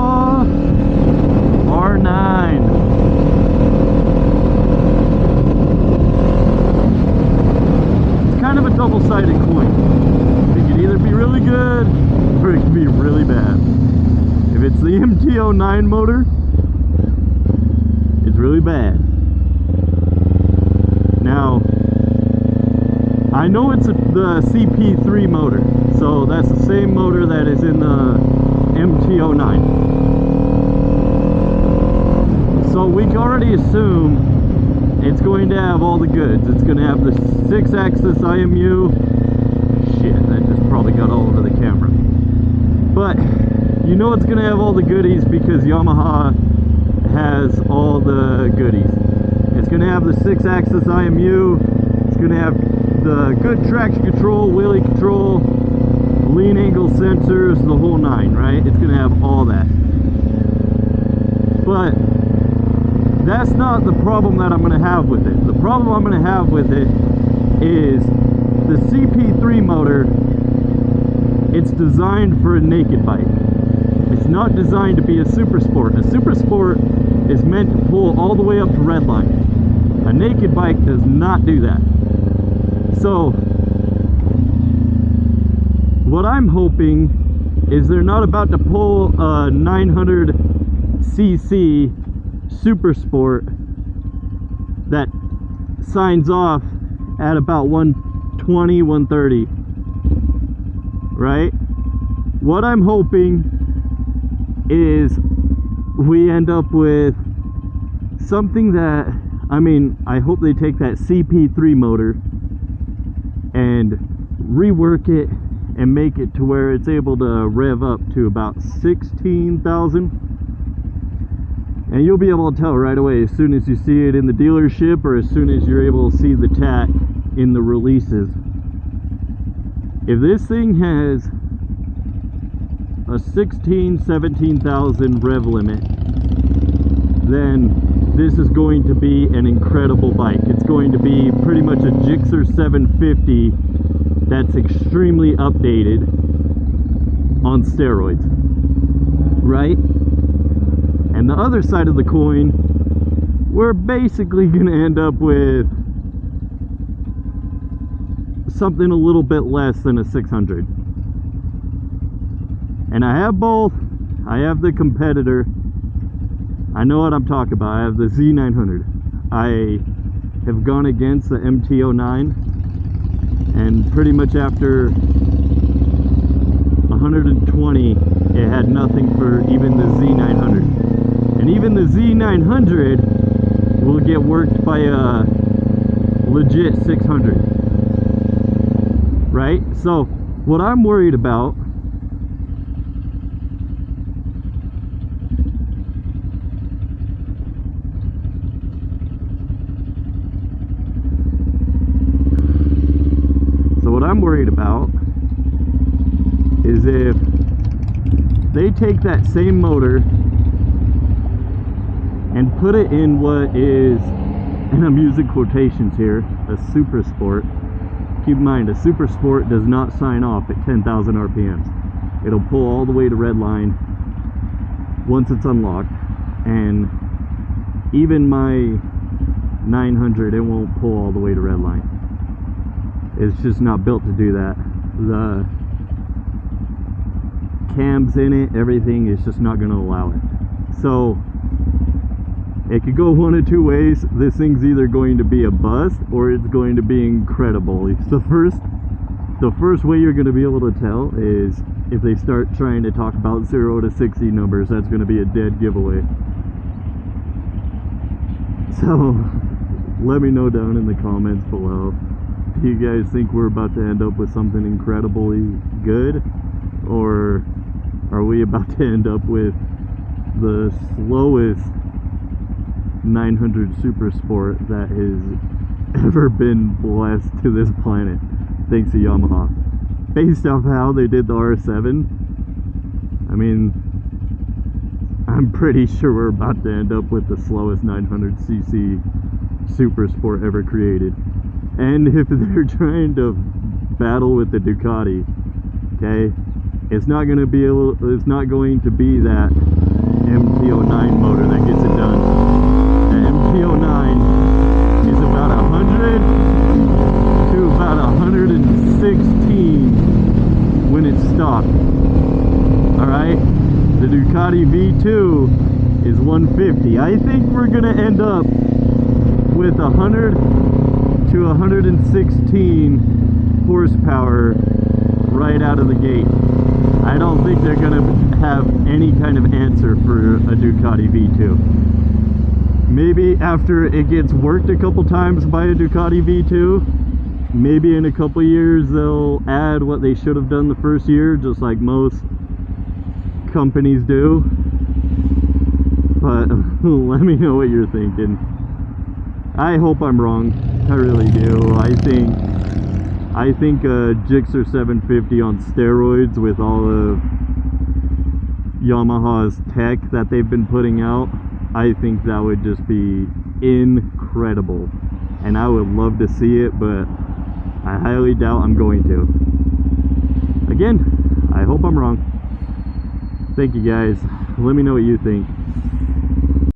Yamaha R9. It's kind of a double-sided coin. It could either be really good or it could be really bad. If it's the MT09 motor, it's really bad. Now, I know it's the CP3 motor, so that's the same motor that is in the MT09. So we can already assume it's going to have all the goods. It's going to have the 6-axis IMU. Shit, that just probably got all over the camera. But you know it's going to have all the goodies because Yamaha has all the goodies. It's going to have the 6-axis IMU. It's going to have the good traction control, wheelie control, lean angle sensors, the whole nine, right? It's going to have all that. But that's not the problem that I'm going to have with it. The problem I'm going to have with it is the CP3 motor. It's designed for a naked bike. It's not designed to be a super sport. A super sport is meant to pull all the way up to redline. A naked bike does not do that. So what I'm hoping is they're not about to pull a 900cc super sport that signs off at about 120, 130, right? What I'm hoping is we end up with something that, I mean, I hope they take that CP3 motor and rework it and make it to where it's able to rev up to about 16,000. And you'll be able to tell right away as soon as you see it in the dealership or as soon as you're able to see the tack in the releases. If this thing has a 16,000, 17,000 rev limit, then this is going to be an incredible bike. It's going to be pretty much a Gixxer 750 that's extremely updated on steroids, right? And the other side of the coin, we're basically gonna end up with something a little bit less than a 600. And I have both. I have the competitor. I know what I'm talking about. I have the Z900. I have gone against the MT09, and pretty much after 120, it had nothing for even the Z900. And even the Z900 will get worked by a legit 600, right? So what I'm worried about is if they take that same motor and put it in what is, and I'm using quotations here, a super sport. Keep in mind, a super sport does not sign off at 10,000 RPMs. It'll pull all the way to red line once it's unlocked, and even my 900, it won't pull all the way to red line. It's just not built to do that. The cams in it, everything is just not going to allow it. So it could go one of two ways. This thing's either going to be a bust or it's going to be incredible. The first way you're going to be able to tell is if they start trying to talk about 0 to 60 numbers. That's going to be a dead giveaway. So let me know down in the comments below. Do you guys think we're about to end up with something incredibly good, or are we about to end up with the slowest 900 Super Sport that has ever been blessed to this planet, thanks to Yamaha? Based off how they did the R7, I mean, I'm pretty sure we're about to end up with the slowest 900cc Super Sport ever created. And if they're trying to battle with the DUCATI, okay, it's not going to be that MT09 motor that gets it done. The MT09 is about 100 to about 116 when it's stopped. Alright, the Ducati V2 is 150. I think we're gonna end up with 100 to 116 horsepower right out of the gate. I don't think they're gonna have any kind of answer for a Ducati V2. Maybe after it gets worked a couple times by a Ducati V2, maybe in a couple years they'll add what they should have done the first year, just like most companies do. But let me know what you're thinking. I hope I'm wrong. I really do. I think a Gixxer 750 on steroids with all of Yamaha's tech that they've been putting out, I think that would just be incredible. And I would love to see it, but I highly doubt I'm going to. Again, I hope I'm wrong. Thank you guys. Let me know what you think.